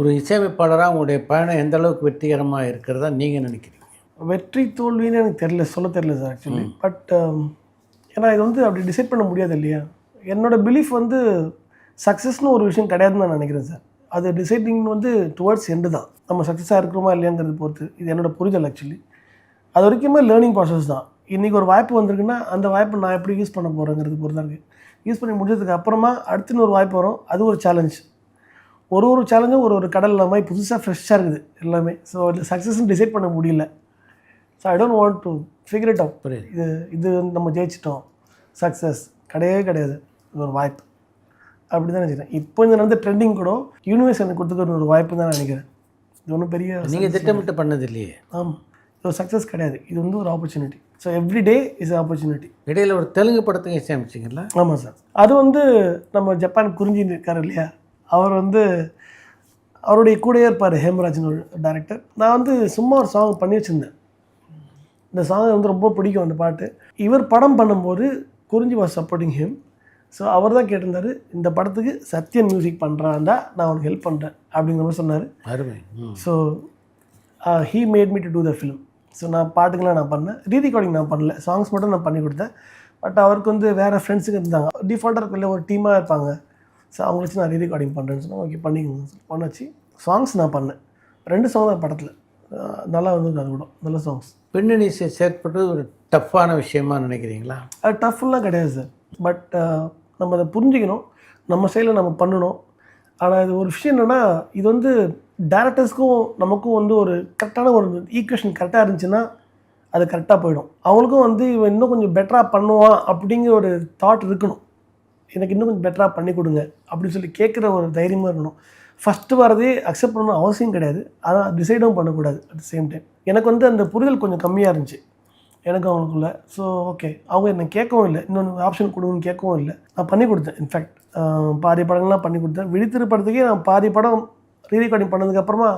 ஒரு இசையமைப்பாளராக உங்களுடைய பயணம் எந்த அளவுக்கு வெற்றிகரமாக இருக்கிறதா நீங்கள் நினைக்கிறீங்க? வெற்றி தோல்வின்னு எனக்கு தெரில, சொல்ல தெரில சார் ஆக்சுவலி. பட் ஏன்னா இது வந்து அப்படி டிசைட் பண்ண முடியாது இல்லையா. என்னோடய பிலீஃப் வந்து சக்ஸஸ்னு ஒரு விஷயம் கிடையாதுன்னு நான் நினைக்கிறேன் சார். அது டிசைடிங் வந்து டுவர்ட்ஸ் எண்டு தான். நம்ம சக்ஸஸாக இருக்கிறோமா இல்லையாங்கிறது பொறுத்து. இது என்னோடய புரிதல் ஆக்சுவலி. அது வரைக்குமே லேர்னிங் ப்ராசஸ் தான். இன்றைக்கி ஒரு வாய்ப்பு வந்திருக்குன்னா அந்த வாய்ப்பை நான் எப்படி யூஸ் பண்ண போகிறேங்கிறது பொறுத்து தான் இருக்குது. யூஸ் பண்ணி முடிஞ்சதுக்கு அப்புறமா அடுத்துன்னு ஒரு வாய்ப்பு வரும். அது ஒரு சேலஞ்ச். ஒரு சேலஞ்சும் ஒரு கடலில் மாதிரி புதுசாக ஃப்ரெஷ்ஷாக இருக்குது எல்லாமே. ஸோ அதில் சக்ஸஸ்ன்னு டிசைட் பண்ண முடியல. So I don't want to figure it out. இது நம்ம ஜெயிச்சிட்டோம், சக்ஸஸ் கிடையாது, இது ஒரு வாய்ப்பு அப்படி தான் நினைக்கிறேன். இப்போ இந்த நடந்த ட்ரெண்டிங் கூட யூனிவர்ஸ் எனக்கு கொடுத்துக்கிற ஒரு வாய்ப்பு தான் நினைக்கிறேன். இது ஒன்றும் பெரிய நீங்கள் திட்டமிட்டு பண்ணது இல்லையே. ஆமாம், இது ஒரு சக்ஸஸ் கிடையாது, இது வந்து ஒரு opportunity. So every day is opportunity. இடையில் ஒரு தெலுங்கு படத்துக்கு இசையமைச்சிங்களா? ஆமாம் சார். அது வந்து நம்ம ஜப்பான் குறிஞ்சி இருக்கார் இல்லையா, அவர் வந்து அவருடைய கூடயே இருப்பார், ஹேமராஜன் ஒரு டைரக்டர். நான் வந்து சும்மா ஒரு சாங் பண்ணி வச்சுருந்தேன். இந்த சாங் வந்து ரொம்ப பிடிக்கும் அந்த பாட்டு. இவர் படம் பண்ணும்போது குறிஞ்சி வாஸ் சப்போர்ட்டிங் ஹிம். ஸோ அவர் தான் கேட்டிருந்தார், இந்த படத்துக்கு சத்யன் மியூசிக் பண்ணுறான்டா, நான் அவனுக்கு ஹெல்ப் பண்ணுறேன் அப்படிங்கிற மாதிரி சொன்னார். அருமை. So he made me to do the film. ஸோ நான் பாட்டுக்கெலாம் நான் பண்ணேன், ரீரெக்கார்டிங் நான் பண்ணல, சாங்ஸ் மட்டும் நான் பண்ணி கொடுத்தேன். பட் அவருக்கு வந்து வேறு ஃப்ரெண்ட்ஸுக்கு இருந்தாங்க, டிஃபால்ட்டாக இருக்குள்ள ஒரு டீமாக இருப்பாங்க. ஸோ அவங்கள வச்சு நான் ரீரெக்கார்டிங் பண்ணுறேன்னு சொன்னால் ஓகே பண்ணிக்கோங்க சார். பண்ணாச்சு. சாங்ஸ் நான் பண்ணேன், 2 சாங் தான் படத்தில். நல்லா வந்து அது கூட நல்ல சாங்ஸ். பின்னணி சேர்ப்பது ஒரு டஃப்பான விஷயமா நினைக்கிறீங்களா? அது டஃப்லாம் கிடையாது சார். பட் நம்ம அதை புரிஞ்சுக்கணும், நம்ம சைடில் நம்ம பண்ணணும். ஆனால் இது ஒரு விஷயம் என்னென்னா, இது வந்து டேரக்டர்ஸ்க்கும் நமக்கும் வந்து ஒரு கரெக்டான ஒரு ஈக்குவேஷன் கரெக்டாக இருந்துச்சுன்னா அது கரெக்டாக போயிடும். அவங்களுக்கும் வந்து இவன் இன்னும் கொஞ்சம் பெட்டராக பண்ணுவான் அப்படிங்கிற ஒரு தாட் இருக்கணும். எனக்கு இன்னும் கொஞ்சம் பெட்டராக பண்ணி கொடுங்க அப்படின்னு சொல்லி கேட்குற ஒரு தைரியமாக இருக்கணும். ஃபஸ்ட்டு வரதே அக்செப்ட் பண்ணணும் அவசியம் கிடையாது, அதான் டிசைடும் பண்ணக்கூடாது. அட் த சேம் டைம் எனக்கு வந்து அந்த புரிதல் கொஞ்சம் கம்மியாக இருந்துச்சு எனக்கு அவங்களுக்குள்ள. ஸோ ஓகே, அவங்க என்னை கேட்கவும் இல்லை, இன்னொன்று ஆப்ஷன் கொடுங்கன்னு கேட்கவும் இல்லை. நான் பண்ணி கொடுத்தேன். இன்ஃபேக்ட் பாதி படங்கள்லாம் பண்ணி கொடுத்தேன். விழித்திரு படத்துக்கே நான் பாதி படம் ரீரெக்கார்டிங் பண்ணதுக்கப்புறமா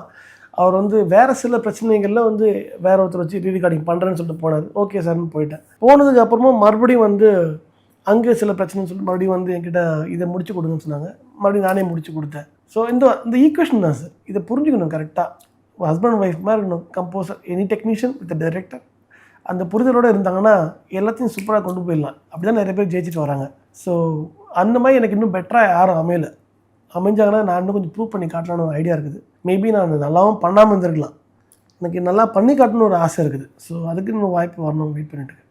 அவர் வந்து வேறு சில பிரச்சனைகளில் வந்து வேற ஒருத்தர் வச்சு ரீரெக்கார்டிங் பண்ணுறேன்னு சொல்லிட்டு போனார். ஓகே சார்னு போயிட்டேன். போனதுக்கப்புறமா மறுபடியும் வந்து அங்கே சில பிரச்சனைன்னு சொல்லிட்டு மறுபடியும் வந்து என்கிட்ட இதை முடிச்சு கொடுங்கன்னு சொன்னாங்க. மறுபடியும் நானே முடிச்சு கொடுத்தேன். ஸோ இந்த ஈக்குவேஷன் தான் சார், இதை புரிஞ்சுக்கணும் கரெக்டாக. ஹஸ்பண்ட் ஒய்ஃப் மாதிரி இருக்கணும், composer, any technician with director. அந்த புரிதலோடு இருந்தாங்கன்னா எல்லாத்தையும் சூப்பராக கொண்டு போயிடலாம். அப்படி தான் நிறைய பேர் ஜெயிச்சுட்டு வராங்க. ஸோ அந்த மாதிரி எனக்கு இன்னும் பெட்டராக யாரும் அமைஞ்சாங்கன்னா நான் இன்னும் கொஞ்சம் ப்ரூவ் பண்ணி காட்டலான்னு ஒரு ஐடியா இருக்குது. மேபி நான் நல்லாவும் பண்ணாமல் இருந்திருக்கலாம், எனக்கு நல்லா பண்ணி காட்டணும்னு ஒரு ஆசை இருக்குது. ஸோ அதுக்கு இன்னும் வாய்ப்பு வரணும், வெயிட் பண்ணிட்டு